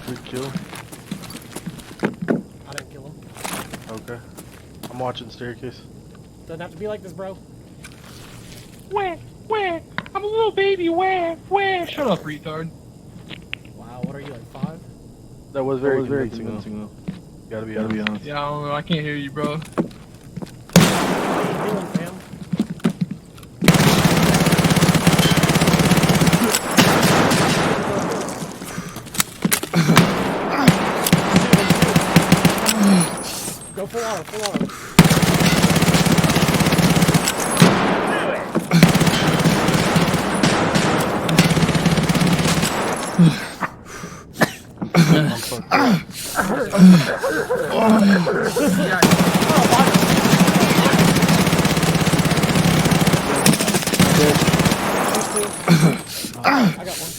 Good kill. I didn't kill him. Okay. I'm watching staircase. Doesn't have to be like this, bro. Where? I'm a little baby, where? Shut up, retard. Wow, what are you, like 5? That was very convincing though. Gotta be honest. Yeah, I don't know, I can't hear you, bro. Healing, fam. Go full auto, full auto. I'm fucked up. I got one.